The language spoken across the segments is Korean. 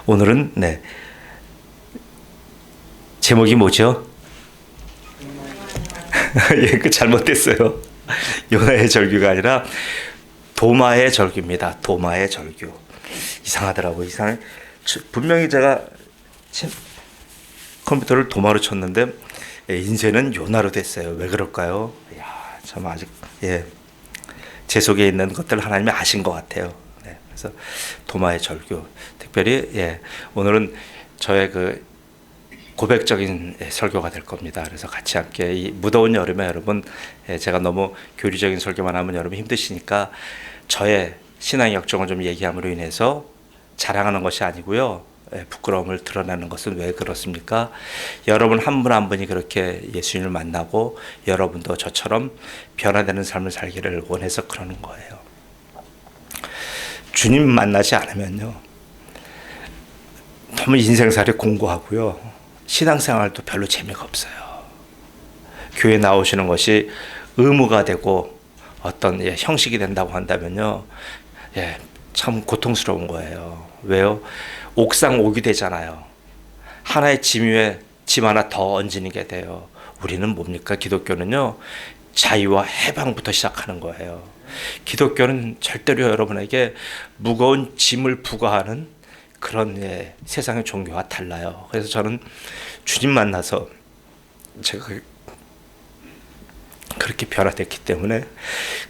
오늘은 제목이 뭐죠? 예, 그 잘못됐어요. 요나의 절규가 아니라 도마의 절규입니다. 도마의 절규. 이상하더라고요. 이상해. 분명히 제가 컴퓨터를 도마로 쳤는데 인쇄는 요나로 됐어요. 왜 그럴까요? 야, 참 아직 제 속에 있는 것들 하나님이 아신 것 같아요. 그래서 도마의 절규. 특별히 오늘은 저의 그 고백적인 설교가 될 겁니다. 그래서 같이 함께 이 무더운 여름에 여러분 제가 너무 교리적인 설교만 하면 여러분 힘드시니까 저의 신앙 역정을 좀 얘기함으로 인해서 자랑하는 것이 아니고요. 부끄러움을 드러내는 것은 왜 그렇습니까? 여러분 한 분 한 분이 그렇게 예수님을 만나고 여러분도 저처럼 변화되는 삶을 살기를 원해서 그러는 거예요. 주님 만나지 않으면요. 너무 인생살이 공고하고요. 신앙생활도 별로 재미가 없어요. 교회 나오시는 것이 의무가 되고 어떤 형식이 된다고 한다면요. 참 고통스러운 거예요. 왜요? 옥상 옥이 되잖아요. 하나의 짐 위에 짐 하나 더 얹는 게 돼요. 우리는 뭡니까? 기독교는요. 자유와 해방부터 시작하는 거예요. 기독교는 절대로 여러분에게 무거운 짐을 부과하는 그런 세상의 종교와 달라요. 그래서 저는 주님 만나서 제가 그렇게 변화됐기 때문에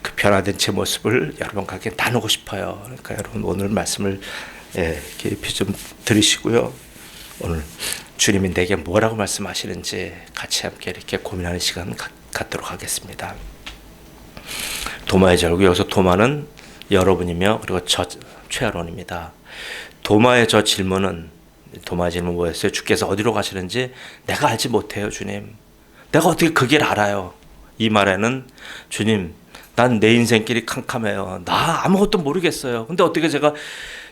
그 변화된 제 모습을 여러분과 함께 나누고 싶어요. 그러니까 여러분 오늘 말씀을 깊이 좀 들으시고요. 오늘 주님이 내게 뭐라고 말씀하시는지 같이 함께 이렇게 고민하는 시간 갖도록 하겠습니다. 도마의 절규, 여기서 도마는 여러분이며 그리고 저 최아론입니다. 도마의 저 질문은 도마의 질문 뭐였어요? 주께서 어디로 가시는지 내가 알지 못해요, 주님. 내가 어떻게 그 길 알아요? 이 말에는 주님, 난 내 인생길이 캄캄해요. 나 아무것도 모르겠어요. 근데 어떻게 제가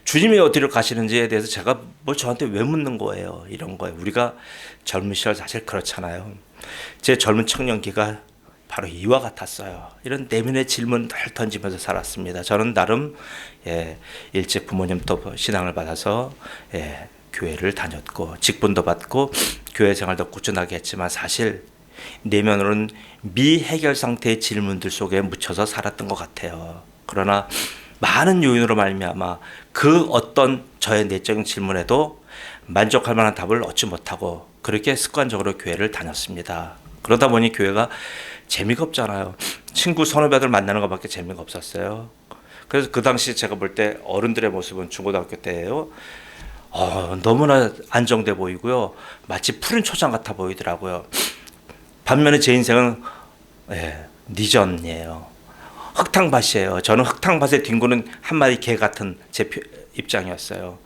주님이 어디로 가시는지에 대해서 제가 뭘 저한테 왜 묻는 거예요? 이런 거예요. 우리가 젊은 시절 사실 그렇잖아요. 제 젊은 청년기가 바로 이와 같았어요. 이런 내면의 질문 늘 던지면서 살았습니다. 저는 나름 일찍 부모님도 신앙을 받아서 교회를 다녔고 직분도 받고 교회 생활도 꾸준하게 했지만 사실 내면으로는 미해결 상태의 질문들 속에 묻혀서 살았던 것 같아요. 그러나 많은 요인으로 말미암아 그 어떤 저의 내적인 질문에도 만족할 만한 답을 얻지 못하고 그렇게 습관적으로 교회를 다녔습니다. 그러다 보니 교회가 재미가 없잖아요. 친구 선후배들 만나는 것밖에 재미가 없었어요. 그래서 그 당시 제가 볼 때 어른들의 모습은 중고등학교 때예요. 너무나 안정돼 보이고요. 마치 푸른 초장 같아 보이더라고요. 반면에 제 인생은 니전이에요. 흙탕밭이에요. 저는 흙탕밭에 뒹구는 한 마리 개 같은 제 입장이었어요.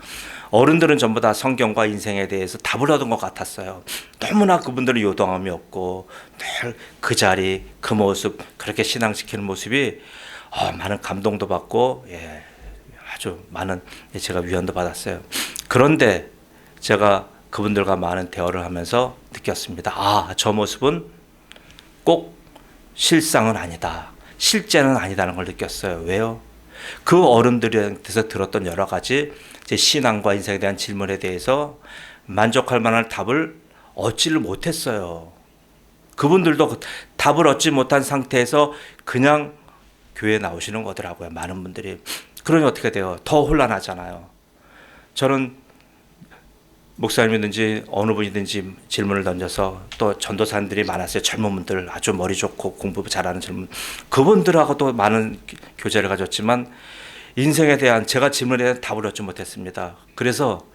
어른들은 전부 다 성경과 인생에 대해서 답을 얻은 것 같았어요. 너무나 그분들은 요동함이 없고 늘 그 자리, 그 모습, 그렇게 신앙시키는 모습이 많은 감동도 받고 아주 많은 제가 위안도 받았어요. 그런데 제가 그분들과 많은 대화를 하면서 느꼈습니다. 저 모습은 꼭 실상은 아니다. 실제는 아니다는 걸 느꼈어요. 왜요? 그 어른들한테서 들었던 여러 가지 제 신앙과 인생에 대한 질문에 대해서 만족할 만한 답을 얻지를 못했어요. 그분들도 답을 얻지 못한 상태에서 그냥 교회에 나오시는 거더라고요. 많은 분들이. 그러니 어떻게 돼요? 더 혼란하잖아요. 저는 목사님이든지 어느 분이든지 질문을 던져서 또 전도사님들이 많았어요. 젊은 분들 아주 머리 좋고 공부 잘하는 젊은 그분들하고도 많은 교제를 가졌지만 인생에 대한 제가 질문에 대한 답을 얻지 못했습니다. 그래서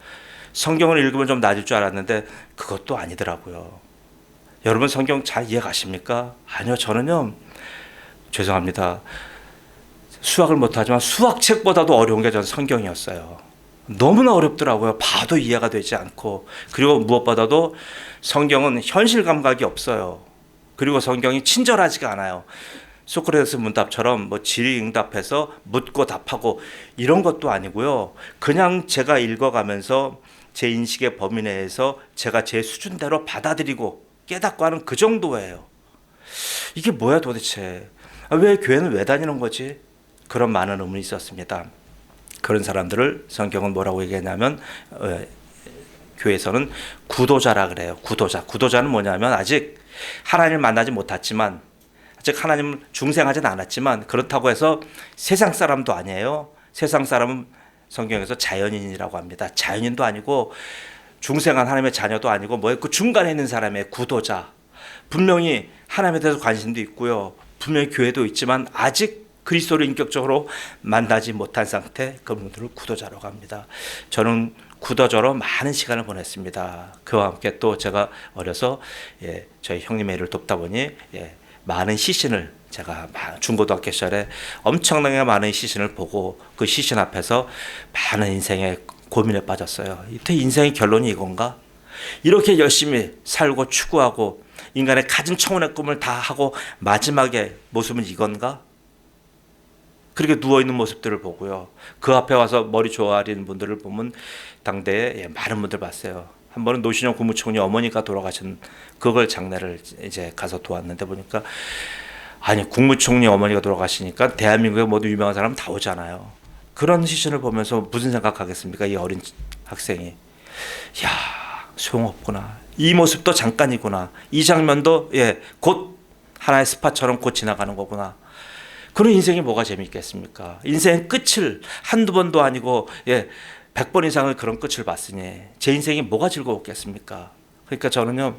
성경을 읽으면 좀 나아질 줄 알았는데 그것도 아니더라고요. 여러분 성경 잘 이해 가십니까? 아니요. 저는요. 죄송합니다. 수학을 못하지만 수학책보다도 어려운 게 전 성경이었어요. 너무나 어렵더라고요. 봐도 이해가 되지 않고 그리고 무엇보다도 성경은 현실 감각이 없어요. 그리고 성경이 친절하지가 않아요. 소크라테스 문답처럼 질의응답해서 묻고 답하고 이런 것도 아니고요. 그냥 제가 읽어가면서 제 인식의 범위 내에서 제가 제 수준대로 받아들이고 깨닫고 하는 그 정도예요. 이게 뭐야 도대체? 왜 교회는 왜 다니는 거지? 그런 많은 의문이 있었습니다. 그런 사람들을 성경은 뭐라고 얘기하냐면 교회에서는 구도자라 그래요. 구도자는 뭐냐면 아직 하나님을 만나지 못했지만, 아직 하나님을 중생하지는 않았지만, 그렇다고 해서 세상 사람도 아니에요. 세상 사람은 성경에서 자연인이라고 합니다. 자연인도 아니고 중생한 하나님의 자녀도 아니고 그 중간에 있는 사람의 구도자. 분명히 하나님에 대해서 관심도 있고요, 분명히 교회도 있지만 아직 그리스도를 인격적으로 만나지 못한 상태, 그분들을 구도자라고 합니다. 저는 구도자로 많은 시간을 보냈습니다. 그와 함께 또 제가 어려서 저희 형님의 일을 돕다 보니 많은 시신을, 제가 중고등학교 시절에 엄청나게 많은 시신을 보고 그 시신 앞에서 많은 인생의 고민에 빠졌어요. 이때 인생의 결론이 이건가? 이렇게 열심히 살고 추구하고 인간의 가진 청혼의 꿈을 다 하고 마지막에 모습은 이건가? 그렇게 누워있는 모습들을 보고요, 그 앞에 와서 머리 조아린 분들을 보면 당대에 많은 분들 봤어요. 한 번은 노신영 국무총리 어머니가 돌아가신 그걸 장례를 이제 가서 도왔는데 보니까, 아니 국무총리 어머니가 돌아가시니까 대한민국에 모두 유명한 사람 다 오잖아요. 그런 시신을 보면서 무슨 생각하겠습니까? 이 어린 학생이. 야, 소용없구나. 이 모습도 잠깐이구나. 이 장면도 곧 하나의 스파처럼 곧 지나가는 거구나. 그런 인생이 뭐가 재미있겠습니까? 인생의 끝을 한두 번도 아니고 100번 이상을 그런 끝을 봤으니 제 인생이 뭐가 즐거웠겠습니까? 그러니까 저는요,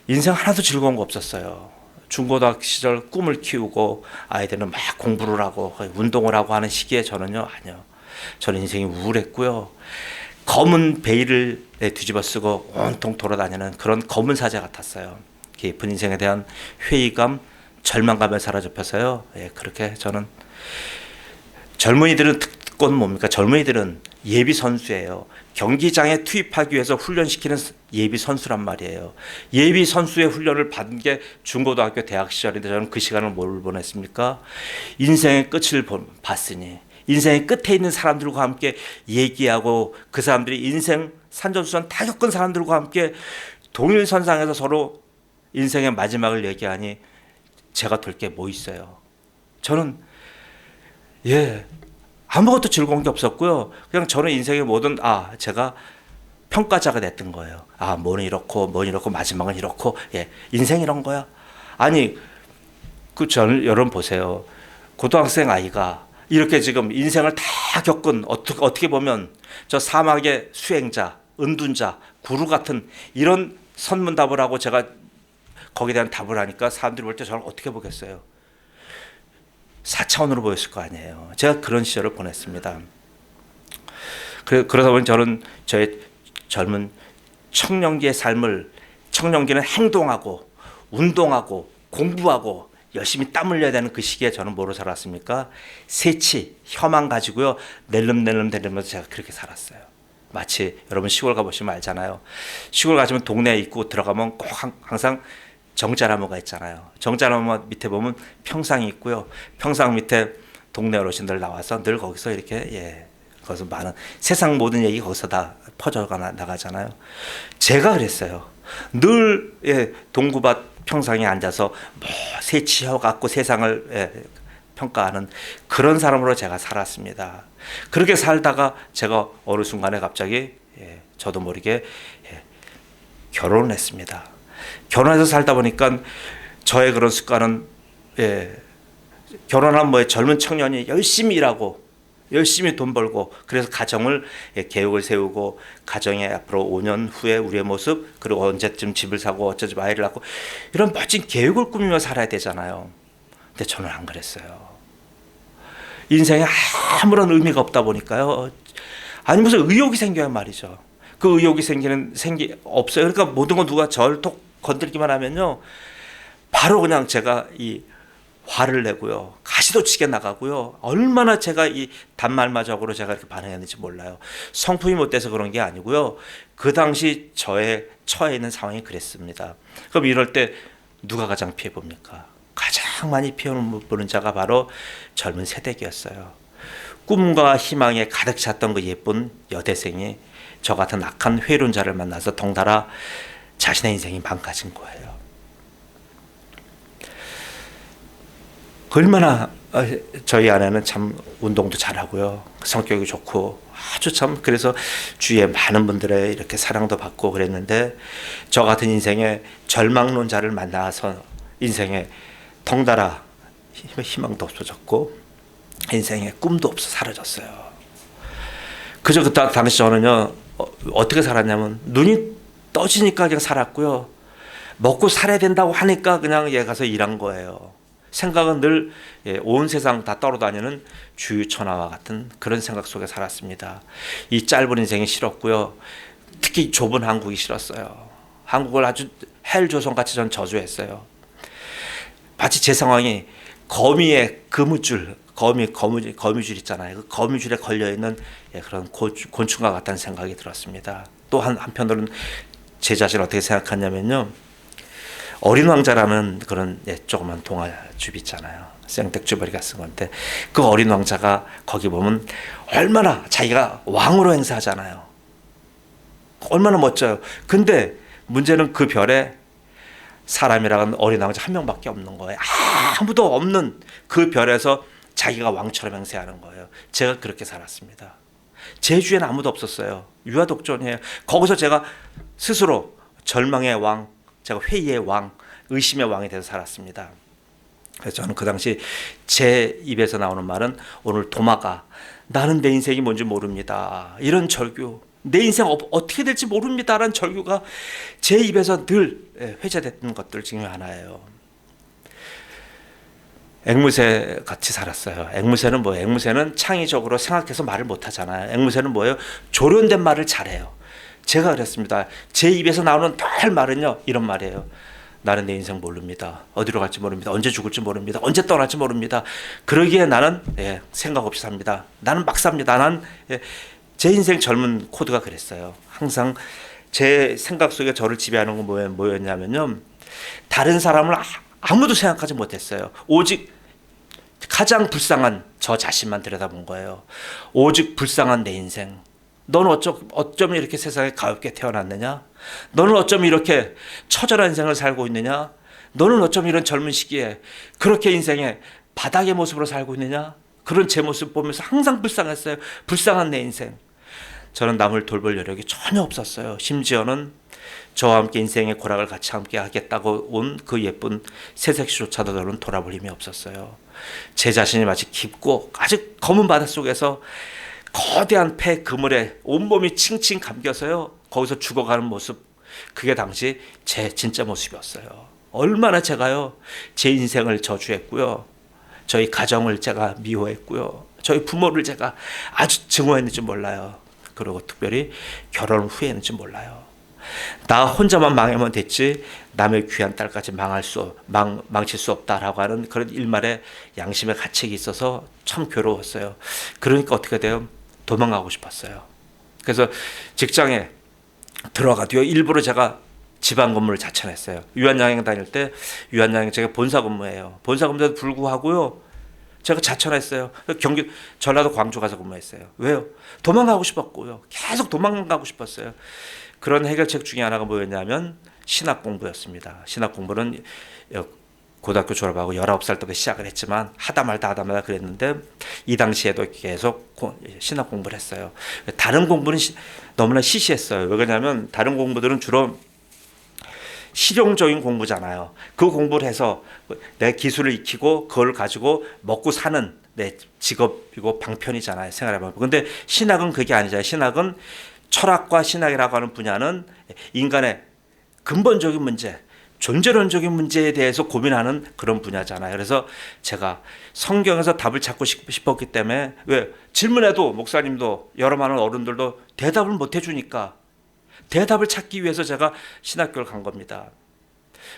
인생 하나도 즐거운 거 없었어요. 중고등학교 시절 꿈을 키우고 아이들은 막 공부를 하고 운동을 하고 하는 시기에 저는요, 아니요. 저는 인생이 우울했고요. 검은 베일을 뒤집어 쓰고 온통 돌아다니는 그런 검은 사제 같았어요. 깊은 인생에 대한 회의감, 절망감에 사로잡혀서요. 그렇게 저는, 젊은이들은 특권 뭡니까? 젊은이들은 예비 선수예요. 경기장에 투입하기 위해서 훈련시키는 예비 선수란 말이에요. 예비 선수의 훈련을 받은 게 중고등학교 대학 시절인데 저는 그 시간을 뭘 보냈습니까? 인생의 끝을 봤으니 인생의 끝에 있는 사람들과 함께 얘기하고, 그 사람들이 인생 산전수전 다 겪은 사람들과 함께 동일선상에서 서로 인생의 마지막을 얘기하니 제가 될 게 뭐 있어요? 저는 아무것도 즐거운 게 없었고요. 그냥 저는 인생의 모든 제가 평가자가 됐던 거예요. 뭐는 이렇고 뭐는 이렇고 마지막은 이렇고 인생 이런 거야. 아니 저는 여러분 보세요. 고등학생 아이가 이렇게 지금 인생을 다 겪은, 어떻게 보면 저 사막의 수행자, 은둔자, 구루 같은 이런 선문답을 하고 제가 거기에 대한 답을 하니까 사람들이 볼 때 저를 어떻게 보겠어요? 4차원으로 보였을 거 아니에요. 제가 그런 시절을 보냈습니다. 그러다 보니 저는 저의 젊은 청년기의 삶을, 청년기는 행동하고 운동하고 공부하고 열심히 땀 흘려야 되는 그 시기에 저는 뭐로 살았습니까? 세치, 혀만 가지고요, 낼름낼름대면서 제가 그렇게 살았어요. 마치 여러분 시골 가보시면 알잖아요. 시골 가시면 동네 입구 들어가면 꼭 항상 정자나무가 있잖아요. 정자나무 밑에 보면 평상이 있고요. 평상 밑에 동네 어르신들 나와서 늘 거기서 이렇게 거기서 많은 세상 모든 얘기 거기서 다 퍼져가 나가잖아요. 제가 그랬어요. 늘 동구밭 평상에 앉아서 세치혀 갖고 세상을 평가하는 그런 사람으로 제가 살았습니다. 그렇게 살다가 제가 어느 순간에 갑자기 저도 모르게 결혼을 했습니다. 결혼해서 살다 보니까 저의 그런 습관은 결혼한 젊은 청년이 열심히 일하고 열심히 돈 벌고, 그래서 가정을 계획을 세우고 가정의 앞으로 5년 후에 우리의 모습, 그리고 언제쯤 집을 사고 어쩌지 아이를 낳고 이런 멋진 계획을 꾸미며 살아야 되잖아요. 근데 저는 안 그랬어요. 인생에 아무런 의미가 없다 보니까요. 아니 무슨 의욕이 생겨야 말이죠. 그 의욕이 없어요. 그러니까 모든 건 누가 저를 톡 건들기만 하면요, 바로 그냥 제가 이 화를 내고요, 가시도치게 나가고요. 얼마나 제가 이 단말마적으로 제가 이렇게 반응했는지 몰라요. 성품이 못돼서 그런 게 아니고요, 그 당시 저의 처해 있는 상황이 그랬습니다. 그럼 이럴 때 누가 가장 피해 봅니까? 가장 많이 피해 보는 자가 바로 젊은 새댁이었어요. 꿈과 희망에 가득 찼던 그 예쁜 여대생이 저 같은 악한 회론자를 만나서 덩달아 자신의 인생이 망가진 거예요. 얼마나 저희 아내는 참 운동도 잘하고요. 성격이 좋고 아주 참 그래서 주위에 많은 분들의 이렇게 사랑도 받고 그랬는데 저 같은 인생의 절망론자를 만나서 인생에 덩달아 희망도 없어졌고 인생에 꿈도 없어 사라졌어요. 그저 그때 당시 저는요 어떻게 살았냐면 눈이 떠지니까 그냥 살았고요. 먹고 살아야 된다고 하니까 그냥 얘 가서 일한 거예요. 생각은 늘 온 세상 다 떨어다니는 주유천하와 같은 그런 생각 속에 살았습니다. 이 짧은 인생이 싫었고요. 특히 좁은 한국이 싫었어요. 한국을 아주 헬조선같이 전 저주했어요. 마치 제 상황이 거미의 그무줄, 거미줄 있잖아요. 그 거미줄에 걸려있는 그런 곤충과 같다는 생각이 들었습니다. 또 한편으로는 제 자신을 어떻게 생각하냐면요. 어린 왕자라는 그런 조그만 동화집 있잖아요. 생텍쥐버리가 쓴 건데 그 어린 왕자가 거기 보면 얼마나 자기가 왕으로 행세하잖아요. 얼마나 멋져요. 근데 문제는 그 별에 사람이라는 어린 왕자 한 명밖에 없는 거예요. 아무도 없는 그 별에서 자기가 왕처럼 행세하는 거예요. 제가 그렇게 살았습니다. 제 주위에는 아무도 없었어요. 유아독존이에요. 거기서 제가 스스로 절망의 왕, 제가 회의의 왕, 의심의 왕이 돼서 살았습니다. 그래서 저는 그 당시 제 입에서 나오는 말은 오늘 도마가 나는 내 인생이 뭔지 모릅니다. 이런 절규, 내 인생 어떻게 될지 모릅니다라는 절규가 제 입에서 늘 회자됐던 것들 중에 하나예요. 앵무새 같이 살았어요. 앵무새는 뭐예요? 앵무새는 창의적으로 생각해서 말을 못하잖아요. 앵무새는 뭐예요? 조련된 말을 잘해요. 제가 그랬습니다. 제 입에서 나오는 늘 말은요 이런 말이에요. 나는 내 인생 모릅니다. 어디로 갈지 모릅니다. 언제 죽을지 모릅니다. 언제 떠날지 모릅니다. 그러기에 나는 생각 없이 삽니다. 나는 막 삽니다. 난 제 인생 젊은 코드가 그랬어요. 항상 제 생각 속에 저를 지배하는 건 뭐였냐면요. 다른 사람을 아무도 생각하지 못했어요. 오직 가장 불쌍한 저 자신만 들여다본 거예요. 오직 불쌍한 내 인생. 너는 어쩜 이렇게 세상에 가볍게 태어났느냐? 너는 어쩜 이렇게 처절한 인생을 살고 있느냐? 너는 어쩜 이런 젊은 시기에 그렇게 인생의 바닥의 모습으로 살고 있느냐? 그런 제 모습 보면서 항상 불쌍했어요. 불쌍한 내 인생. 저는 남을 돌볼 여력이 전혀 없었어요. 심지어는 저와 함께 인생의 고락을 같이 함께 하겠다고 온 그 예쁜 새색시조차도 저는 돌아볼 힘이 없었어요. 제 자신이 마치 깊고 아주 검은 바닷속에서 거대한 폐 그물에 온몸이 칭칭 감겨서요. 거기서 죽어가는 모습, 그게 당시 제 진짜 모습이었어요. 얼마나 제가요 제 인생을 저주했고요. 저희 가정을 제가 미워했고요. 저희 부모를 제가 아주 증오했는지 몰라요. 그리고 특별히 결혼 후에는지 몰라요. 나 혼자만 망하면 됐지 남의 귀한 딸까지 망칠 수 없다라고 하는 그런 일말의 양심의 가책이 있어서 참 괴로웠어요. 그러니까 어떻게 돼요? 도망가고 싶었어요. 그래서 직장에 들어가도요. 일부러 제가 지방 근무를 자천했어요. 유한양행 다닐 때 유한양행 제가 본사 근무예요. 본사 근무에도 불구하고요. 제가 자천했어요. 경기 전라도 광주 가서 근무했어요. 왜요? 도망가고 싶었고요. 계속 도망가고 싶었어요. 그런 해결책 중에 하나가 뭐였냐면 신학 공부였습니다. 신학 공부는 고등학교 졸업하고 19살 때부터 시작을 했지만 하다 말다 그랬는데 이 당시에도 계속 신학 공부를 했어요. 다른 공부는 너무나 시시했어요. 왜 그러냐면 다른 공부들은 주로 실용적인 공부잖아요. 그 공부를 해서 내 기술을 익히고 그걸 가지고 먹고 사는 내 직업이고 방편이잖아요. 생활의 방편. 근데 신학은 그게 아니잖아요. 신학은 철학과 신학이라고 하는 분야는 인간의 근본적인 문제, 존재론적인 문제에 대해서 고민하는 그런 분야잖아요. 그래서 제가 성경에서 답을 찾고 싶었기 때문에 왜 질문해도 목사님도 여러 많은 어른들도 대답을 못 해주니까 대답을 찾기 위해서 제가 신학교를 간 겁니다.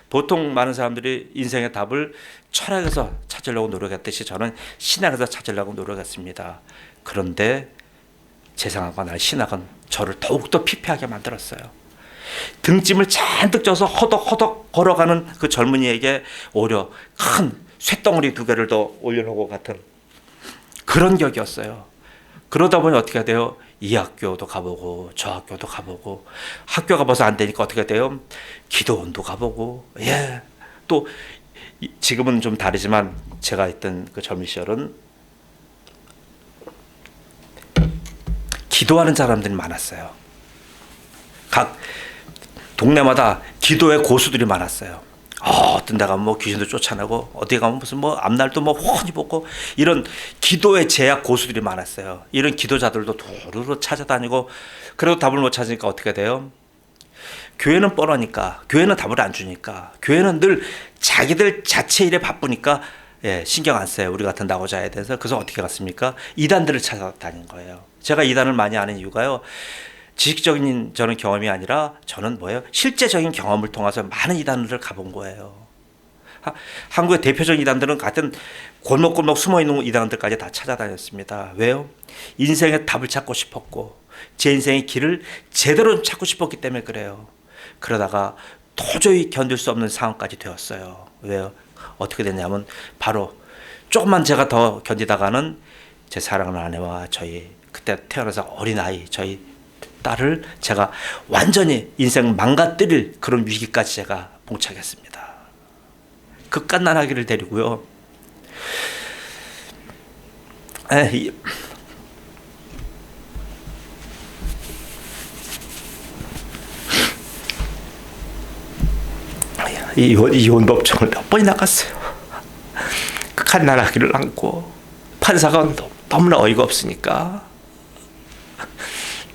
보통 많은 사람들이 인생의 답을 철학에서 찾으려고 노력했듯이 저는 신학에서 찾으려고 노력했습니다. 그런데 제 생각과 날 신학은 저를 더욱더 피폐하게 만들었어요. 등짐을 잔뜩 져서 허덕허덕 걸어가는 그 젊은이에게 오히려 큰 쇳덩어리 2개를 더 올려놓고 같은 그런 격이었어요. 그러다 보니 어떻게 돼요? 이 학교도 가보고 저 학교도 가보고 학교 가봐서 안 되니까 어떻게 돼요? 기도원도 가보고 또 지금은 좀 다르지만 제가 있던 그 젊은 시절은 기도하는 사람들이 많았어요. 각 동네마다 기도의 고수들이 많았어요. 어떤 데 가면 뭐 귀신도 쫓아내고, 어디 가면 무슨 뭐 앞날도 뭐 훤히 보고, 이런 기도의 제약 고수들이 많았어요. 이런 기도자들도 도루로 찾아다니고, 그래도 답을 못 찾으니까 어떻게 돼요? 교회는 뻔하니까, 교회는 답을 안 주니까, 교회는 늘 자기들 자체 일에 바쁘니까 신경 안 써요. 우리 같은 나고자에 대해서. 그래서 어떻게 갔습니까? 이단들을 찾아다닌 거예요. 제가 이단을 많이 아는 이유가요, 지식적인 저는 경험이 아니라 저는 뭐예요? 실제적인 경험을 통해서 많은 이단들을 가본 거예요. 한국의 대표적인 이단들은 같은 골목골목 숨어있는 이단들까지 다 찾아다녔습니다. 왜요? 인생의 답을 찾고 싶었고, 제 인생의 길을 제대로 찾고 싶었기 때문에 그래요. 그러다가 도저히 견딜 수 없는 상황까지 되었어요. 왜요? 어떻게 됐냐면, 바로 조금만 제가 더 견디다가는 제 사랑하는 아내와 저희 그때 태어나서 어린아이 저희 딸을 제가 완전히 인생 망가뜨릴 그런 위기까지 제가 봉착했습니다. 극간난아기를 데리고요. 이혼 법정을 몇 번이나 갔어요. 극간난아기를 안고, 판사가 너무나 어이가 없으니까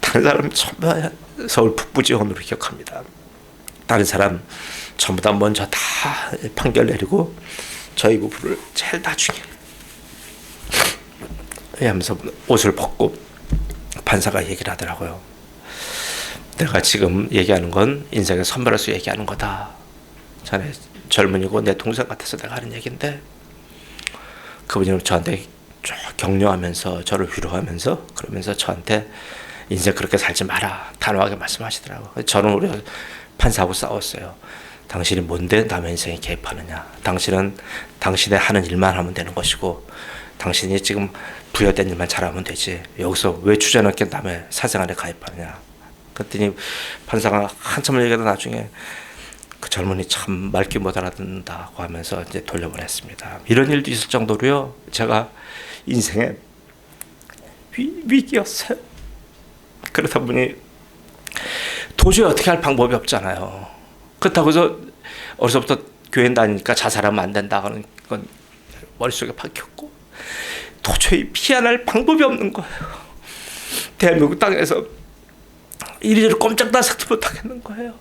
다른 사람 전부 서울 북부지원으로 기억합니다. 다른 사람 전부 다 먼저 다 판결 내리고 저희 부부를 제일 나중에 하면서 옷을 벗고 판사가 얘기를 하더라고요. 내가 지금 얘기하는 건 인생의 선배로서 얘기하는 거다. 자네 젊은이고 내 동생 같아서 내가 하는 얘기인데, 그분이 저한테 쭉 격려하면서 저를 위로하면서 그러면서 저한테 인생 그렇게 살지 마라 단호하게 말씀하시더라고요. 저는 우리 판사하고 싸웠어요. 당신이 뭔데 남의 인생에 개입하느냐. 당신은 당신의 하는 일만 하면 되는 것이고, 당신이 지금 부여된 일만 잘하면 되지. 여기서 왜 주저넘게 남의 사생활에 가입하느냐. 그랬더니 판사가 한참을 얘기하다 나중에 그 젊은이 참 말귀 못 알아듣는다고 하면서 이제 돌려보냈습니다. 이런 일도 있을 정도로요, 제가 인생의 위기였어요. 그러다 보니 도저히 어떻게 할 방법이 없잖아요. 그렇다고 해서 어려서부터 교회 다니니까 자살하면 안 된다 하는 건 머릿속에 박혔고, 도저히 피해낼 방법이 없는 거예요. 대한민국 땅에서 이리저리 꼼짝달싹도 못하겠는 거예요.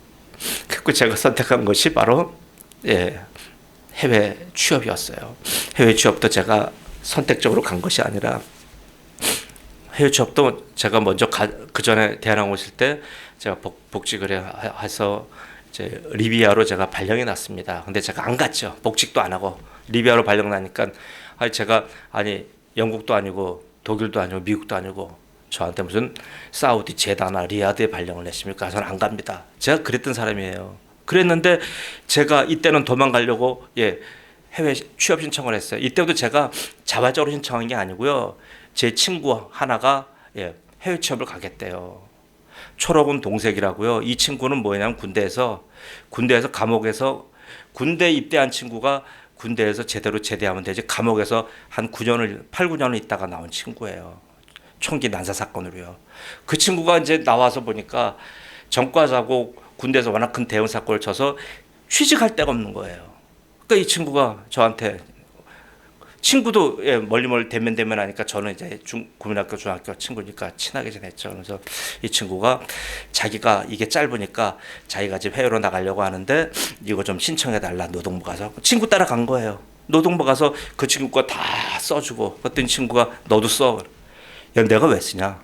그리고 제가 선택한 것이 바로 해외 취업이었어요. 해외 취업도 제가 선택적으로 간 것이 아니라, 해외 취업도 제가 먼저 그 전에 대한항공 있을 때 제가 복직을 해서 이제 리비아로 제가 발령이 났습니다. 근데 제가 안 갔죠. 복직도 안 하고 리비아로 발령 나니까 제가 영국도 아니고 독일도 아니고 미국도 아니고 저한테 무슨 사우디 제다나 리야드에 발령을 냈습니까? 저는 안 갑니다. 제가 그랬던 사람이에요. 그랬는데 제가 이때는 도망가려고 해외 취업 신청을 했어요. 이때도 제가 자발적으로 신청한 게 아니고요. 제 친구 하나가 해외 취업을 가겠대요. 초록은 동색이라고요. 이 친구는 뭐냐면 군대에서 감옥에서 군대 입대한 친구가 군대에서 제대로 제대하면 되지, 감옥에서 한 8, 9년을 있다가 나온 친구예요. 총기 난사 사건으로요. 그 친구가 이제 나와서 보니까 전과자고 군대에서 워낙 큰 대형 사건을 쳐서 취직할 데가 없는 거예요. 그러니까 이 친구가 저한테, 친구도 멀리 대면 하니까 저는 이제 국민학교 중학교 친구니까 친하게 지냈죠. 그래서 이 친구가 자기가 이게 짧으니까 자기가 지금 해외로 나가려고 하는데 이거 좀 신청해달라, 노동부 가서. 친구 따라간 거예요. 노동부 가서 그 친구가 다 써주고, 그랬더니 친구가 너도 써. 야, 내가 왜 쓰냐?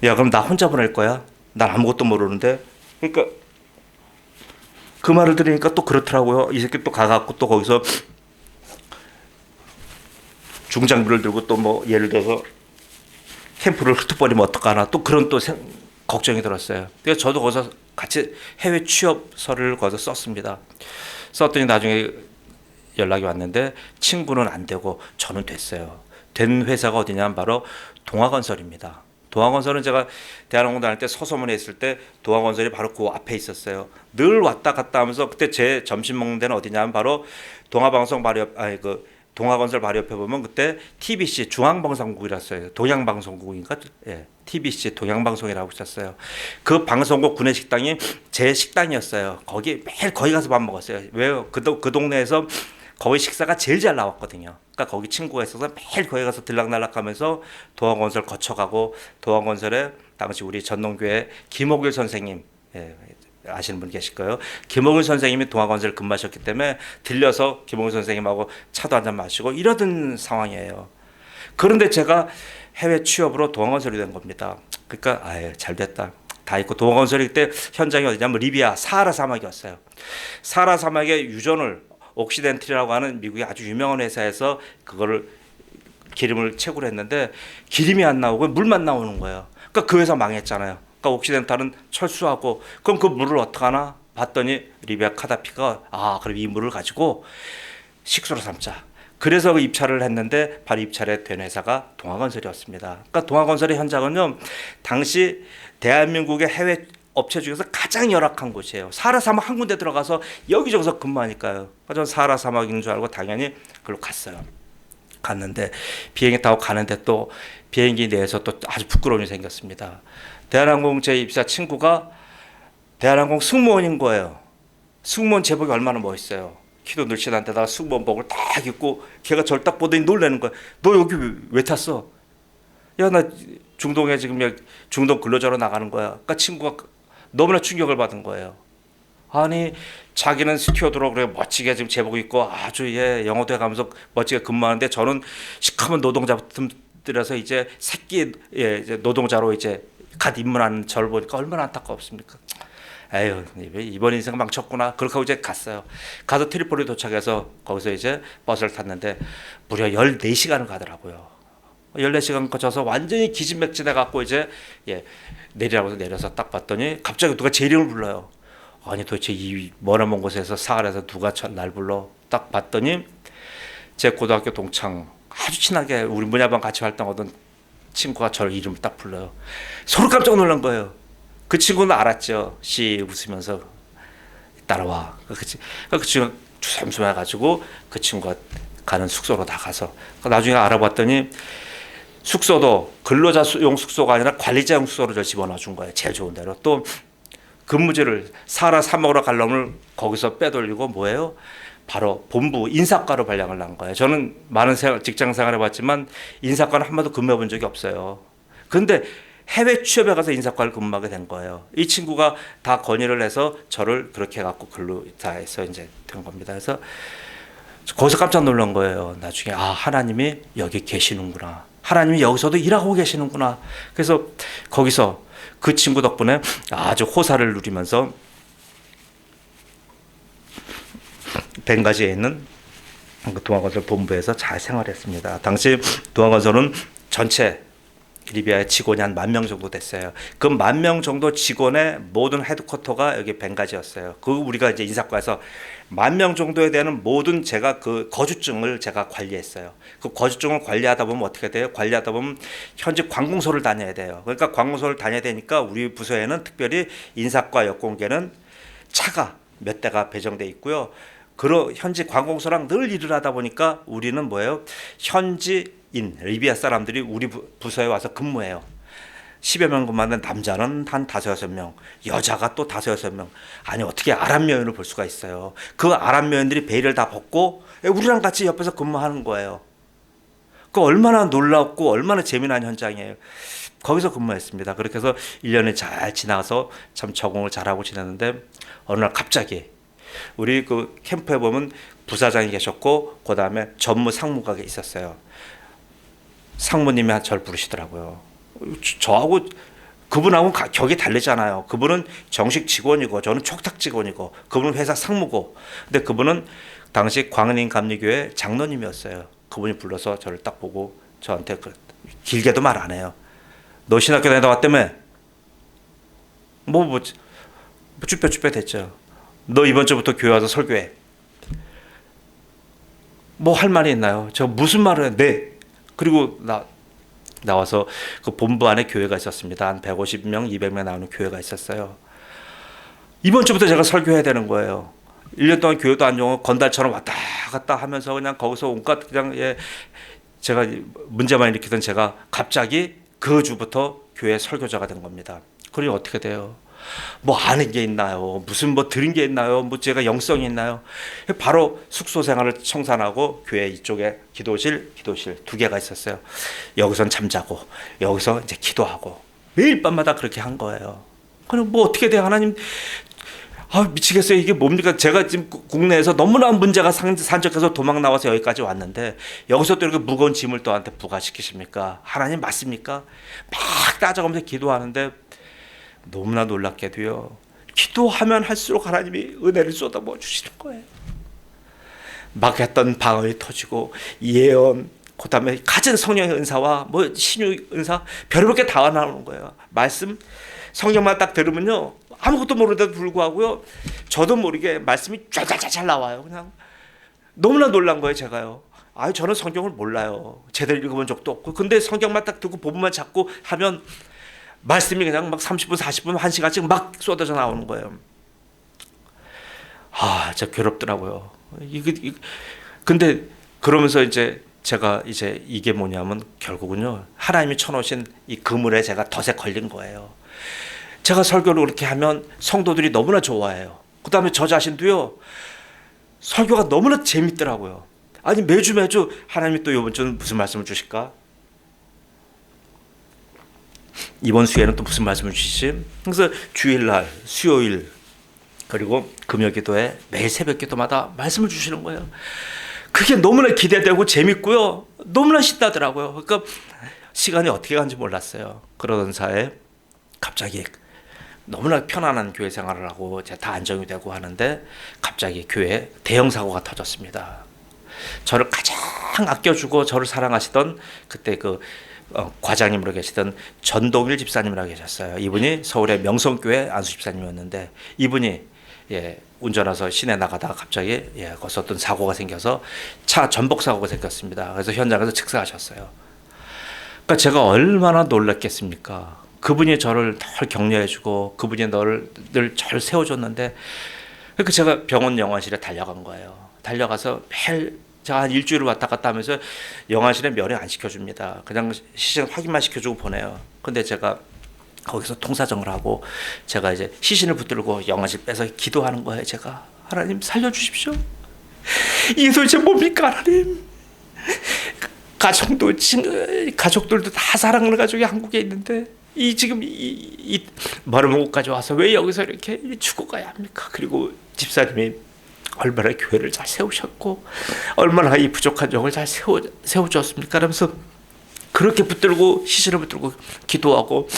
야, 그럼 나 혼자 보낼 거야? 난 아무것도 모르는데. 그러니까 그 말을 들으니까 또 그렇더라고요. 이 새끼 또 가갖고 또 거기서 중장비를 들고 또 뭐 예를 들어서 캠프를 흩어버리면 어떡하나, 또 그런 또 걱정이 들었어요. 그래서 저도 거기서 같이 해외 취업서를 거기서 썼습니다. 썼더니 나중에 연락이 왔는데 친구는 안 되고 저는 됐어요. 된 회사가 어디냐면 바로 동아건설입니다. 동아건설은 제가 대한항공 다닐 때 서소문에 있을 때 동아건설이 바로 그 앞에 있었어요. 늘 왔다 갔다 하면서 그때 제 점심 먹는 데는 어디냐면 바로 동아방송 바로 옆 아니 그 동아건설 바로 옆에 보면 그때 TBC 중앙방송국이랐어요. 동양방송국인가? 예. TBC 동양방송이라고 있었어요. 그 방송국 구내식당이 제 식당이었어요. 거기 매일 거기 가서 밥 먹었어요. 왜요? 그 동네에서 거기 식사가 제일 잘 나왔거든요. 그러니까 거기 친구가 있어서 매일 거기 가서 들락날락하면서 동아건설 거쳐가고 동아건설에 당시 우리 전농교회 김옥일 선생님 예, 아시는 분 계실 거예요. 김옥일 선생님이 동아건설 근무하셨기 때문에 들려서 김옥일 선생님하고 차도 한잔 마시고 이러던 상황이에요. 그런데 제가 해외 취업으로 동아건설이 된 겁니다. 그러니까 아예 잘 됐다. 다 있고 동아건설이 그때 현장이 어디냐면 리비아 사하라 사막이었어요. 사하라 사막의 유전을 옥시덴틀이라고 하는 미국의 아주 유명한 회사에서 그거를 기름을 채굴 했는데 기름이 안 나오고 물만 나오는 거예요. 그러니까 그 회사 망했잖아요. 그러니까 옥시덴탈은 철수하고 그럼 그 물을 어떡하나 봤더니 리비아 카다피가 그럼 이 물을 가지고 식수로 삼자. 그래서 입찰을 했는데 바로 입찰에 된 회사가 동아건설이었습니다. 그러니까 동아건설의 현장은요 당시 대한민국의 해외 업체 중에서 가장 열악한 곳이에요. 사하라 사막 한 군데 들어가서 여기저기서 근무하니까요. 저는 사하라 사막인 줄 알고 당연히 그걸로 갔어요. 갔는데 비행기 타고 가는데 또 비행기 내에서 또 아주 부끄러운 일이 생겼습니다. 대한항공 제 입사 친구가 대한항공 승무원인 거예요. 승무원 제복이 얼마나 멋있어요. 키도 늘씬한 데다가 승무원복을 딱 입고 걔가 저를 딱 보더니 놀라는 거야. 너 여기 왜 탔어? 야, 나 중동에 지금 중동 근로자로 나가는 거야. 그러니까 친구가 너무나 충격을 받은 거예요. 아니 자기는 스튜어드로 그래 멋지게 지금 제복 입고 아주 영어도 해가면서 멋지게 근무하는데 저는 시커먼 노동자들에서 이제 새끼 이제 노동자로 이제 갓 입문하는 저를 보니까 얼마나 안타깝습니까? 에휴 이번 인생 망쳤구나. 그렇게 하고 이제 갔어요. 가서 트리폴리 도착해서 거기서 이제 버스를 탔는데 무려 14시간을 가더라고요. 14시간 거쳐서 완전히 기진맥진해 갖고 이제 내리라고 해서 내려서 딱 봤더니 갑자기 누가 제 이름을 불러요. 아니 도대체 이 머나먼 곳에서 사하라에서 누가 날 불러? 딱 봤더니 제 고등학교 동창 아주 친하게 우리 문야반 같이 활동하던 친구가 저를 이름을 딱 불러요. 서로 깜짝 놀란 거예요. 그 친구는 알았죠. 씨 웃으면서 따라와. 그 친구가 주섬주섬 해가지고 그 친구가 가는 숙소로 다 가서 나중에 알아봤더니 숙소도 근로자용 숙소가 아니라 관리자용 숙소로 저 집어넣어 준 거예요. 제일 좋은 데로. 또 근무지를 사하라 사막으로 갈 놈을 거기서 빼돌리고 뭐예요? 바로 본부 인사과로 발령을 난 거예요. 저는 많은 직장 생활 해봤지만 인사과는 한 번도 근무해 본 적이 없어요. 그런데 해외 취업에 가서 인사과를 근무하게 된 거예요. 이 친구가 다 건의를 해서 저를 그렇게 해갖고 근로자에서 이제 된 겁니다. 그래서 거기서 깜짝 놀란 거예요. 나중에 하나님이 여기 계시는구나. 하나님이 여기서도 일하고 계시는구나. 그래서 거기서 그 친구 덕분에 아주 호사를 누리면서 벵가지에 있는 동아건설 본부에서 잘 생활했습니다. 당시 동아건설은 전체 리비아의 직원이 한 10,000명 정도 됐어요. 그 10,000명 정도 직원의 모든 헤드쿼터가 여기 벵가지였어요. 그 우리가 이제 인사과에서 10,000명 정도에 대한 모든 제가 그 거주증을 제가 관리했어요. 그 거주증을 관리하다 보면 어떻게 돼요? 관리하다 보면 현지 관공서를 다녀야 돼요. 그러니까 관공서를 다녀야 되니까 우리 부서에는 특별히 인사과 여공계는 차가 몇 대가 배정돼 있고요. 현지 관공서랑 늘 일을 하다 보니까 우리는 뭐예요? 현지인 리비아 사람들이 우리 부서에 와서 근무해요. 10여 명 근무하는데 남자는 한 5, 6명, 여자가 또 5, 6명. 아니 어떻게 아랍 여인을 볼 수가 있어요. 그 아랍 여인들이 베일을 다 벗고 우리랑 같이 옆에서 근무하는 거예요. 그 얼마나 놀랍고 얼마나 재미난 현장이에요. 거기서 근무했습니다. 그렇게 해서 1년이 잘 지나서 참 적응을 잘하고 지냈는데 어느 날 갑자기 우리 그 캠프에 보면 부사장이 계셨고 그 다음에 전무 상무가 있었어요. 상무님이 저를 부르시더라고요. 저하고 그분하고는 격이 다르잖아요. 그분은 정식 직원이고 저는 촉탁 직원이고 그분은 회사 상무고 근데 그분은 당시 광림 감리교회 장로님이었어요. 그분이 불러서 저를 딱 보고 저한테 길게도 말 안 해요. 너 신학교 다니다 왔다며? 뭐 쭈뼛쭈뼛 됐죠. 너 이번 주부터 교회 와서 설교해. 뭐 할 말이 있나요? 저 무슨 말을 해? 네. 그리고 나 나와서 그 본부 안에 교회가 있었습니다. 한 150명, 200명 나오는 교회가 있었어요. 이번 주부터 제가 설교해야 되는 거예요. 1년 동안 교회도 안 오고 건달처럼 왔다 갔다 하면서 그냥 거기서 온갖 그냥 제가 문제만 일으키던 제가 갑자기 그 주부터 교회 설교자가 된 겁니다. 그러니 어떻게 돼요? 뭐 아는 게 있나요? 무슨 뭐 들은 게 있나요? 뭐 제가 영성이 있나요? 바로 숙소 생활을 청산하고 교회 이쪽에 기도실 두 개가 있었어요. 여기선 잠자고 여기서 이제 기도하고 매일 밤마다 그렇게 한 거예요. 그럼 뭐 어떻게 돼요? 하나님, 미치겠어요. 이게 뭡니까? 제가 지금 국내에서 너무나 문제가 산적해서 도망 나와서 여기까지 왔는데 여기서 또 이렇게 무거운 짐을 또한테 부과시키십니까? 하나님 맞습니까? 막 따져가면서 기도하는데 너무나 놀랍게도요, 기도하면 할수록 하나님이 은혜를 쏟아부어 주시는 거예요. 막 했던 방언이 터지고 예언, 그 다음에 가진 성령의 은사와 뭐 신유 은사 별의별 게 다 나오는 거예요. 말씀 성경만 딱 들으면요 아무것도 모르는데도 불구하고요 저도 모르게 말씀이 쫙쫙쫙 나와요. 그냥 너무나 놀란 거예요. 제가요, 저는 성경을 몰라요. 제대로 읽어본 적도 없고, 근데 성경만 딱 듣고 부분만 잡고 하면 말씀이 그냥 막 30분, 40분, 1시간씩 막 쏟아져 나오는 거예요. 진짜 괴롭더라고요. 근데 그러면서 이제 제가 이제 이게 뭐냐면 결국은요 하나님이 쳐놓으신 이 그물에 제가 덫에 걸린 거예요. 제가 설교를 그렇게 하면 성도들이 너무나 좋아해요. 그 다음에 저 자신도요 설교가 너무나 재밌더라고요. 아니 매주 하나님이 또 이번 주는 무슨 말씀을 주실까? 이번 수요일은 또 무슨 말씀을 주시지? 그래서 주일날, 수요일, 그리고 금요기도에 매일 새벽기도마다 말씀을 주시는 거예요. 그게 너무나 기대되고 재밌고요, 너무나 신나더라고요. 그러니까 시간이 어떻게 간지 몰랐어요. 그러던 사이에 갑자기 너무나 편안한 교회 생활을 하고 이제 다 안정이 되고 하는데 갑자기 교회에 대형 사고가 터졌습니다. 저를 가장 아껴주고 저를 사랑하시던 그때 과장님으로 계시던 전동일 집사님이라고 계셨어요. 이분이 서울의 명성교회 안수 집사님이었는데 이분이 운전해서 시내 나가다가 갑자기 거기서 어떤 사고가 생겨서 차 전복 사고가 생겼습니다. 그래서 현장에서 즉사하셨어요. 그러니까 제가 얼마나 놀랐겠습니까? 그분이 저를 늘 격려해주고 그분이 늘 저를 세워줬는데, 그러니까 제가 병원 영안실에 달려간 거예요. 달려가서 매일 제가 한 일주일을 왔다 갔다 하면서 영안실에 면회 안 시켜줍니다. 그냥 시신 확인만 시켜주고 보내요. 근데 제가 거기서 통사정을 하고 제가 이제 시신을 붙들고 영안실 빼서 기도하는 거예요. 제가 하나님 살려주십시오. 이게 도대체 뭡니까 하나님? 가족들도 다 사랑하는 가족이 한국에 있는데 지금 머리목까지 와서 왜 여기서 이렇게 죽어가야 합니까? 그리고 집사님이 얼마나 교회를 잘 세우셨고 얼마나 이 부족한 영을 잘 세워주었습니까? 그러면서 그렇게 붙들고 시신을 붙들고 기도하고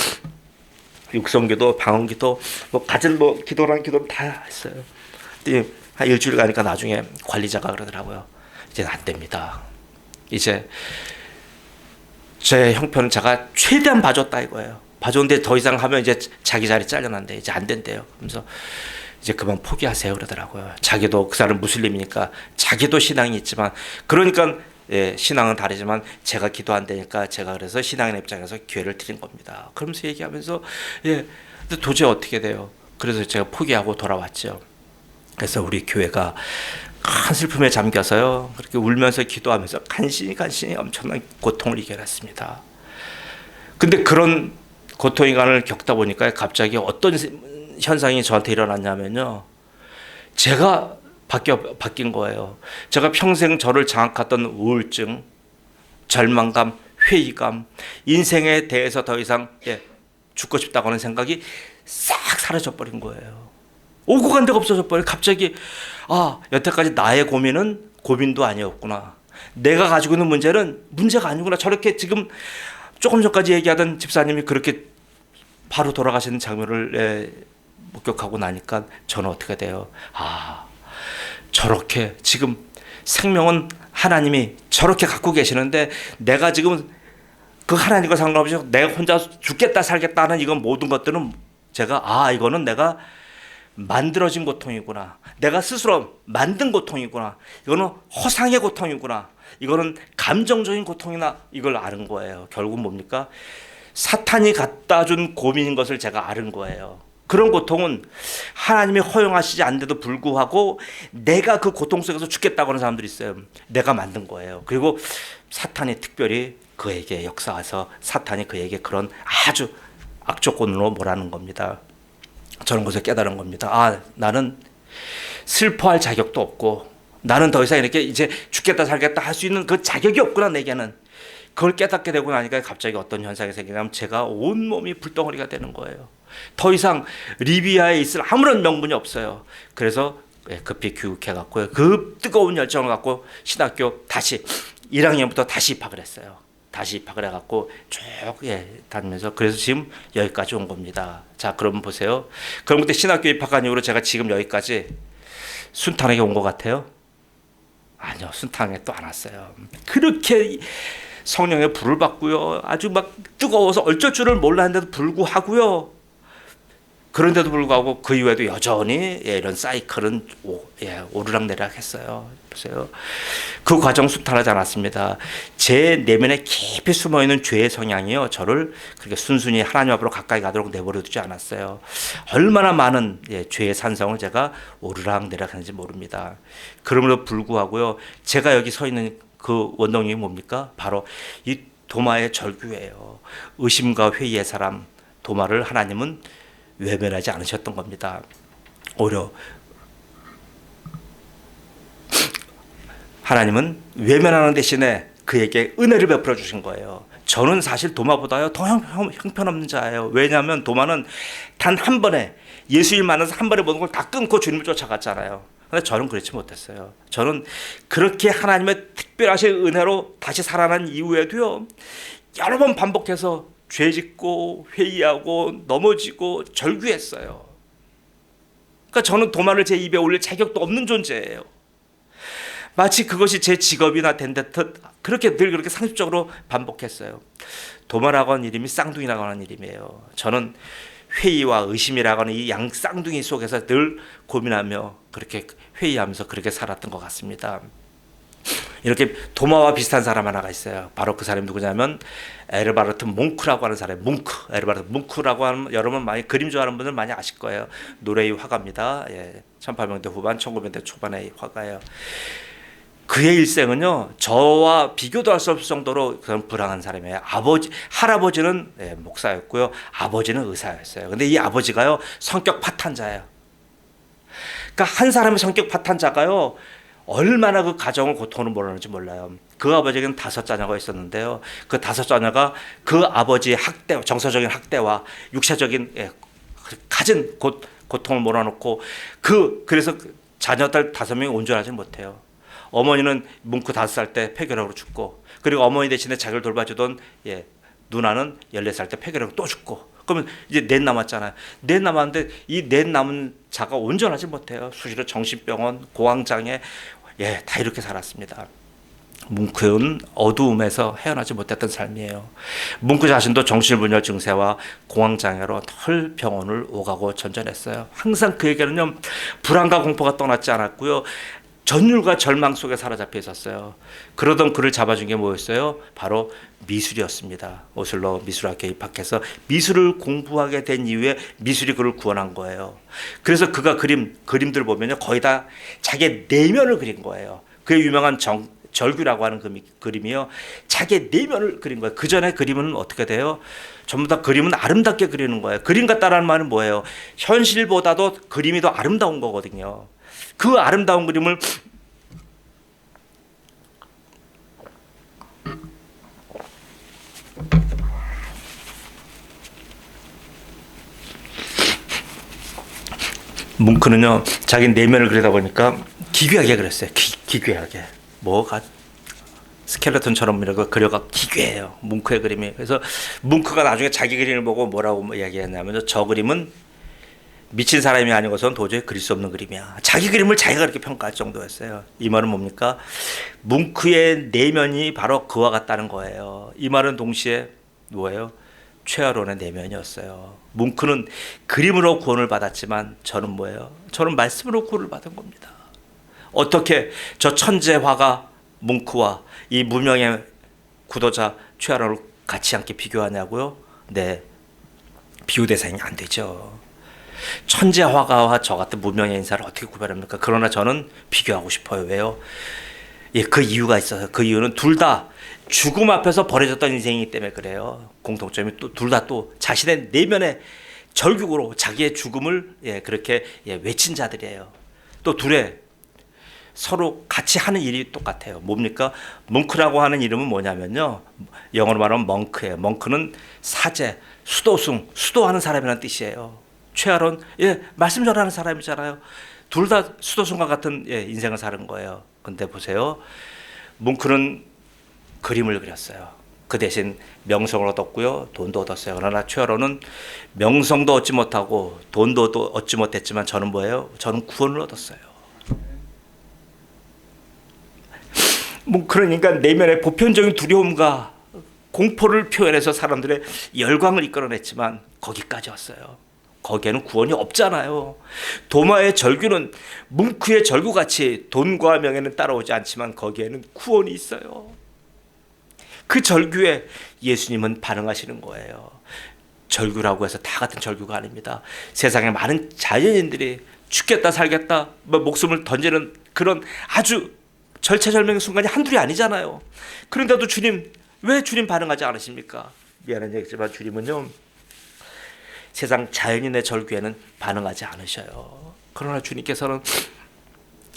육성기도, 방언기도, 가진 기도란 기도를 다 했어요. 한 일주일 가니까 나중에 관리자가 그러더라고요. 이제는 안 됩니다. 이제 제 형편은 제가 최대한 봐줬다 이거예요. 봐줬는데 더 이상 하면 이제 자기 자리 잘려난대. 이제 안 된대요. 그러면서 이제 그만 포기하세요 그러더라고요. 자기도 그 사람 무슬림이니까 자기도 신앙이 있지만, 그러니까 신앙은 다르지만 제가 기도한다니까 제가 그래서 신앙인의 입장에서 기회를 드린 겁니다. 그러면서 얘기하면서 근데 도저히 어떻게 돼요? 그래서 제가 포기하고 돌아왔죠. 그래서 우리 교회가 큰 슬픔에 잠겨서요 그렇게 울면서 기도하면서 간신히 엄청난 고통을 이겨냈습니다. 근데 그런 고통인간을 겪다 보니까 갑자기 어떤 현상이 저한테 일어났냐면요, 제가 바뀐 거예요. 제가 평생 저를 장악했던 우울증, 절망감, 회의감, 인생에 대해서 더 이상 죽고 싶다고 하는 생각이 싹 사라져버린 거예요. 오고 간 데가 없어져 버려요. 갑자기 여태까지 나의 고민은 고민도 아니었구나. 내가 가지고 있는 문제는 문제가 아니구나. 저렇게 지금 조금 전까지 얘기하던 집사님이 그렇게 바로 돌아가시는 장면을 목격하고 나니까 저는 어떻게 돼요? 저렇게 지금 생명은 하나님이 저렇게 갖고 계시는데 내가 지금 그 하나님과 상관없이 내가 혼자 죽겠다 살겠다 하는 이건 모든 것들은 제가 이거는 내가 만들어진 고통이구나. 내가 스스로 만든 고통이구나. 이거는 허상의 고통이구나. 이거는 감정적인 고통이나 이걸 아는 거예요. 결국 뭡니까? 사탄이 갖다 준 고민인 것을 제가 아는 거예요. 그런 고통은 하나님이 허용하시지 않는데도 불구하고 내가 그 고통 속에서 죽겠다고 하는 사람들이 있어요. 내가 만든 거예요. 그리고 사탄이 특별히 그에게 역사해서 사탄이 그에게 그런 아주 악조건으로 몰아넣는 겁니다. 저런 것을 깨달은 겁니다. 아, 나는 슬퍼할 자격도 없고 나는 더 이상 이렇게 이제 죽겠다 살겠다 할 수 있는 그 자격이 없구나 내게는. 그걸 깨닫게 되고 나니까 갑자기 어떤 현상이 생기냐면 제가 온몸이 불덩어리가 되는 거예요. 더 이상 리비아에 있을 아무런 명분이 없어요. 그래서 급히 귀국해갖고 그 뜨거운 열정을 갖고 신학교 다시 1학년부터 다시 입학을 했어요. 다시 입학을 해갖고 쭉 다니면서 그래서 지금 여기까지 온 겁니다. 자, 그럼 보세요. 그럼 그때 신학교 입학한 이후로 제가 지금 여기까지 순탄하게 온 것 같아요? 아니요, 순탄하게 또 안 왔어요. 그렇게 성령의 불을 받고요. 아주 막 뜨거워서 어쩔 줄을 몰랐는데도 불구하고요. 그런데도 불구하고 그 이후에도 여전히 이런 사이클은 오르락내리락 했어요. 보세요. 그 과정 순탄하지 않았습니다. 제 내면에 깊이 숨어있는 죄의 성향이요. 저를 그렇게 순순히 하나님 앞으로 가까이 가도록 내버려 두지 않았어요. 얼마나 많은 죄의 산성을 제가 오르락내리락 했는지 모릅니다. 그럼에도 불구하고요. 제가 여기 서 있는 그 원동력이 뭡니까? 바로 이 도마의 절규예요. 의심과 회의의 사람 도마를 하나님은 외면하지 않으셨던 겁니다. 오히려 하나님은 외면하는 대신에 그에게 은혜를 베풀어 주신 거예요. 저는 사실 도마보다요 더 형편없는 자예요. 왜냐하면 도마는 단 한 번에 예수 일 만나서 한 번에 모든 걸 다 끊고 주님을 쫓아갔잖아요. 근데 저는 그렇지 못했어요. 저는 그렇게 하나님의 특별하신 은혜로 다시 살아난 이후에도요 여러 번 반복해서 죄짓고 회의하고 넘어지고 절규했어요. 그러니까 저는 도마를 제 입에 올릴 자격도 없는 존재예요. 마치 그것이 제 직업이나 된 듯 그렇게 늘 그렇게 상습적으로 반복했어요. 도마라고 하는 이름이 쌍둥이라고 하는 이름이에요. 저는 회의와 의심이라고 하는 이 양 쌍둥이 속에서 늘 고민하며 그렇게 회의하면서 그렇게 살았던 것 같습니다. 이렇게 도마와 비슷한 사람 하나가 있어요. 바로 그 사람이 누구냐면 에르바르트 뭉크라고 하는 사람. 에르바르트 뭉크라고 하는 여러분 많이 그림 좋아하는 분들 많이 아실 거예요. 노래의 화가입니다. 1800년대 후반 1900년대 초반의 화가예요. 그의 일생은요 저와 비교도 할 수 없을 정도로 그런 불행한 사람이에요. 할아버지는 목사였고요, 아버지는 의사였어요. 근데 이 아버지가요 성격 파탄자예요. 그러니까 한 사람의 성격 파탄자가요 얼마나 그 가정을 고통으로 몰아넣는지 몰라요. 그 아버지에게는 5자녀가 있었는데요. 그 5자녀가 그 아버지의 학대, 정서적인 학대와 육체적인 갖은 고통을 몰아넣고 그래서 자녀들 5명이 온전하지 못해요. 어머니는 뭉크 5살 때 폐결핵으로 죽고, 그리고 어머니 대신에 자기를 돌봐주던 누나는 14살 때 폐결핵으로 또 죽고, 그러면 이제 넷 남았잖아요. 넷 남았는데 이 넷 남은 자가 온전하지 못해요. 수시로 정신병원, 고황장애, 다 이렇게 살았습니다. 뭉크는 어두움에서 헤어나지 못했던 삶이에요. 뭉크 자신도 정신분열 증세와 공황장애로 늘 병원을 오가고 전전했어요. 항상 그에게는요 불안과 공포가 떠났지 않았고요. 전율과 절망 속에 사로잡혀 있었어요. 그러던 그를 잡아준 게 뭐였어요? 바로 미술이었습니다. 오슬로 미술학교에 입학해서 미술을 공부하게 된 이후에 미술이 그를 구원한 거예요. 그래서 그가 그림들 보면요 거의 다 자기의 내면을 그린 거예요. 그의 유명한 절규라고 하는 그림이요 자기의 내면을 그린 거예요. 그 전에 그림은 어떻게 돼요? 전부 다 그림은 아름답게 그리는 거예요. 그림 같다라는 말은 뭐예요? 현실보다도 그림이 더 아름다운 거거든요. 그 아름다운 그림을 뭉크는요 자기 내면을 그리다 보니까 기괴하게 그렸어요. 기괴하게 뭐가 스켈레톤처럼 이렇게 그려가 기괴해요. 뭉크의 그림이. 그래서 뭉크가 나중에 자기 그림을 보고 뭐라고 이야기했냐면 저 그림은 미친 사람이 아니고선 도저히 그릴 수 없는 그림이야. 자기 그림을 자기가 그렇게 평가할 정도였어요. 이 말은 뭡니까? 뭉크의 내면이 바로 그와 같다는 거예요. 이 말은 동시에 뭐예요? 최아론의 내면이었어요. 뭉크는 그림으로 구원을 받았지만 저는 뭐예요? 저는 말씀으로 구원을 받은 겁니다. 어떻게 저 천재 화가 뭉크와 이 무명의 구도자 최아론을 같이 함께 비교하냐고요? 네, 비교 대상이 안 되죠. 천재 화가와 저 같은 무명의 인사를 어떻게 구별합니까? 그러나 저는 비교하고 싶어요. 왜요? 예, 그 이유가 있어요. 그 이유는 둘 다 죽음 앞에서 버려졌던 인생이기 때문에 그래요. 공통점이 또 둘 다 또 자신의 내면의 절규로 자기의 죽음을 그렇게 외친 자들이에요. 또 둘의 서로 같이 하는 일이 똑같아요. 뭡니까? 뭉크라고 하는 이름은 뭐냐면요. 영어로 말하면 멍크예요. 멍크는 사제, 수도승, 수도하는 사람이라는 뜻이에요. 최아론, 말씀 전하는 사람이잖아요. 둘 다 수도승과 같은 인생을 사는 거예요. 근데 보세요. 뭉크는 그림을 그렸어요. 그 대신 명성을 얻었고요. 돈도 얻었어요. 그러나 최아론은 명성도 얻지 못하고 돈도 얻지 못했지만 저는 뭐예요? 저는 구원을 얻었어요. 그러니까 내면의 보편적인 두려움과 공포를 표현해서 사람들의 열광을 이끌어냈지만 거기까지 왔어요. 거기에는 구원이 없잖아요. 도마의 절규는 뭉크의 절규같이 돈과 명예는 따라오지 않지만 거기에는 구원이 있어요. 그 절규에 예수님은 반응하시는 거예요. 절규라고 해서 다 같은 절규가 아닙니다. 세상에 많은 자연인들이 죽겠다 살겠다 목숨을 던지는 그런 아주 절체절명의 순간이 한둘이 아니잖아요. 그런데도 주님, 왜 주님 반응하지 않으십니까? 미안한 얘기지만 주님은요, 세상 자연인의 절규에는 반응하지 않으셔요. 그러나 주님께서는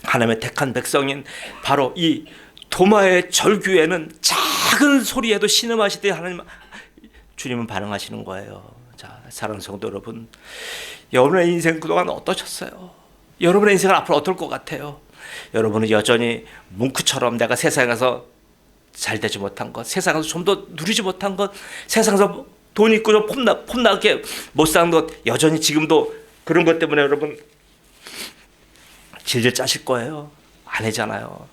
하나님의 택한 백성인 바로 이 도마의 절규에는 작은 소리에도 신음하시되 하나님, 주님은 반응하시는 거예요. 자, 사랑하는 성도 여러분, 여러분의 인생 그동안 어떠셨어요? 여러분의 인생은 앞으로 어떨 것 같아요? 여러분은 여전히 뭉크처럼 내가 세상에서 잘 되지 못한 것, 세상에서 좀 더 누리지 못한 것, 세상에서 돈 있고 좀 폼나게 못 사는 것, 여전히 지금도 그런 것 때문에 여러분 질질 짜실 거예요? 아니잖아요.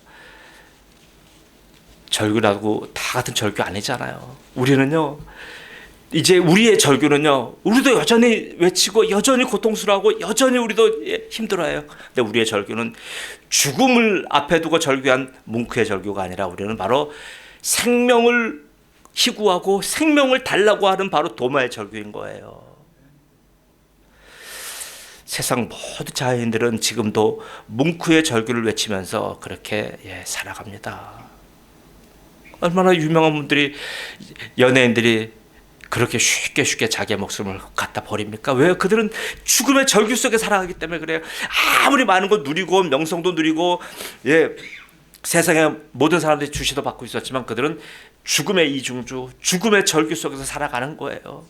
절규라고 다 같은 절규 아니잖아요. 우리는요, 이제 우리의 절규는요, 우리도 여전히 외치고 여전히 고통스러워하고 여전히 우리도 힘들어해요. 근데 우리의 절규는 죽음을 앞에 두고 절규한 뭉크의 절규가 아니라 우리는 바로 생명을 희구하고 생명을 달라고 하는 바로 도마의 절규인 거예요. 세상 모든 자연인들은 지금도 뭉크의 절규를 외치면서 그렇게 살아갑니다. 얼마나 유명한 분들이, 연예인들이 그렇게 쉽게 자기의 목숨을 갖다 버립니까? 왜? 그들은 죽음의 절규 속에 살아가기 때문에 그래요. 아무리 많은 거 누리고 명성도 누리고 세상에 모든 사람들이 주시도 받고 있었지만 그들은 죽음의 이중주, 죽음의 절규 속에서 살아가는 거예요.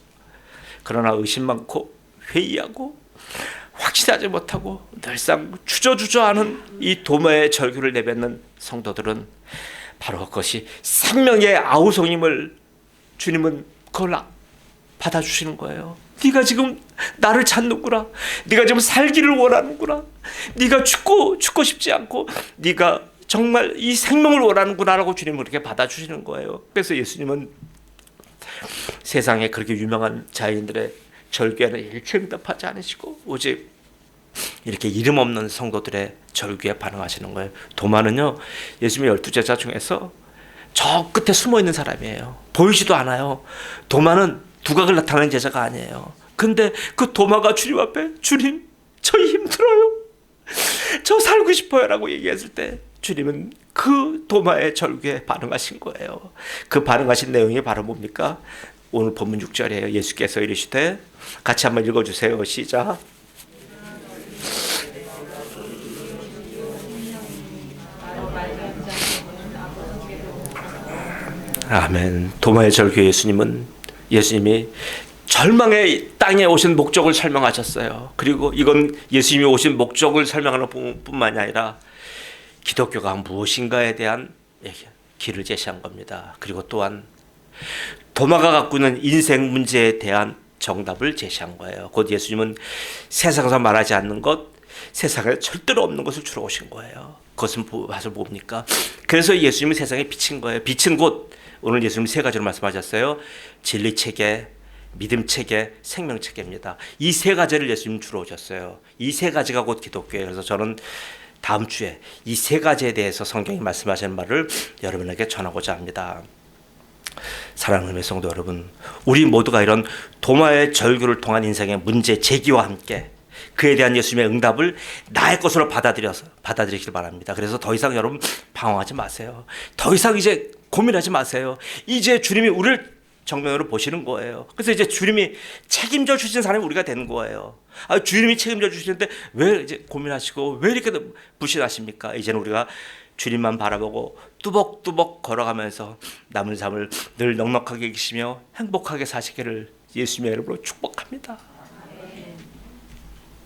그러나 의심 많고 회의하고 확신하지 못하고 늘상 주저주저하는 이 도마의 절규를 내뱉는 성도들은 바로 그것이 생명의 아우성임을 주님은 그걸 받아주시는 거예요. 네가 지금 나를 찾는구나. 네가 지금 살기를 원하는구나. 네가 죽고 싶지 않고 네가 정말 이 생명을 원하는구나라고 주님은 그렇게 받아주시는 거예요. 그래서 예수님은 세상에 그렇게 유명한 자연들의 절규에는 일체 응답하지 않으시고 오직 이렇게 이름 없는 성도들의 절규에 반응하시는 거예요. 도마는요, 예수님의 12제자 중에서 저 끝에 숨어 있는 사람이에요. 보이지도 않아요. 도마는 두각을 나타내는 제자가 아니에요. 근데 그 도마가 주님 앞에, 주님, 저 힘들어요, 저 살고 싶어요 라고 얘기했을 때 주님은 그 도마의 절규에 반응하신 거예요. 그 반응하신 내용이 바로 뭡니까? 오늘 본문 6절이에요. 예수께서 이르시되, 같이 한번 읽어주세요. 시작. 아멘. 도마의 절규 예수님이 절망의 땅에 오신 목적을 설명하셨어요. 그리고 이건 예수님이 오신 목적을 설명하는 뿐만이 아니라 기독교가 무엇인가에 대한 길을 제시한 겁니다. 그리고 또한 도마가 갖고 있는 인생 문제에 대한 정답을 제시한 거예요. 곧 예수님은 세상에서 말하지 않는 것, 세상에 절대로 없는 것을 주러 오신 거예요. 그것은 와서 뭡니까? 그래서 예수님은 세상에 비친 거예요. 빛은 곧 오늘 예수님이 세 가지로 말씀하셨어요. 진리체계, 믿음 체계, 생명 체계입니다. 이 세 가지를 예수님 주로 오셨어요. 이 세 가지가 곧 기독교예요. 그래서 저는 다음 주에 이 세 가지에 대해서 성경이 말씀하시는 말을 여러분에게 전하고자 합니다. 사랑하는 성도 여러분, 우리 모두가 이런 도마의 절규를 통한 인생의 문제 제기와 함께 그에 대한 예수님의 응답을 나의 것으로 받아들이길 바랍니다. 그래서 더 이상 여러분 방황하지 마세요. 더 이상 이제 고민하지 마세요. 이제 주님이 우리를 정면으로 보시는 거예요. 그래서 이제 주님이 책임져 주신 사람이 우리가 되는 거예요. 주님이 책임져 주시는데 왜 이제 고민하시고 왜 이렇게 불신하십니까? 이제는 우리가 주님만 바라보고 뚜벅뚜벅 걸어가면서 남은 삶을 늘 넉넉하게 계시며 행복하게 사시기를 예수님의 이름으로 축복합니다.